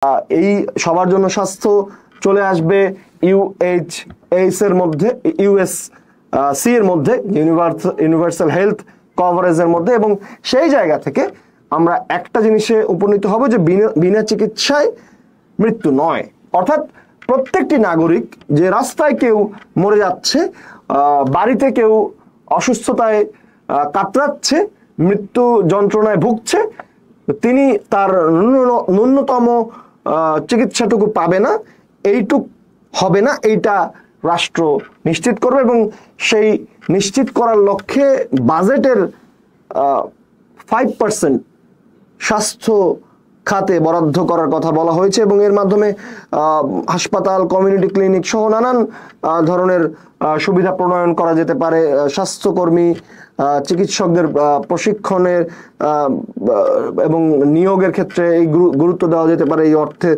এই সবার জন্য স্বাস্থ্য চলে আসবে ইউএইচএস এর মধ্যে, ইউএসসি এর মধ্যে, ইউনিভার্সাল হেলথ কভারেজের মধ্যে, এবং সেই জায়গা থেকে আমরা একটা জিনিসে উপনীত হব যে বিনা চিকিৎসায় মৃত্যু নয়। অর্থাৎ প্রত্যেকটি নাগরিক, যে রাস্তায় কেউ মরে যাচ্ছে, বাড়িতে কেউ অসুস্থতায় কাতরাচ্ছে, মৃত্যু যন্ত্রণায় ভুগছে, তিনি তার ন্যূনতম চিকিৎসাটুকু পাবে না, এইটুক হবে না, এইটা রাষ্ট্র নিশ্চিত করবে। এবং সেই নিশ্চিত করার লক্ষ্যে বাজেটের 5% স্বাস্থ্য খাতে বরাদ্দ করার কথা বলা হয়েছে, এবং এর মাধ্যমে হাসপাতাল, কমিউনিটি ক্লিনিক সহ নানান ধরনের সুবিধা প্রণয়ন করা যেতে পারে। স্বাস্থ্যকর্মী, চিকিৎসকদের প্রশিক্ষণের এবং নিয়োগের ক্ষেত্রে এই গুরুত্ব দেওয়া যেতে পারে এই অর্থে।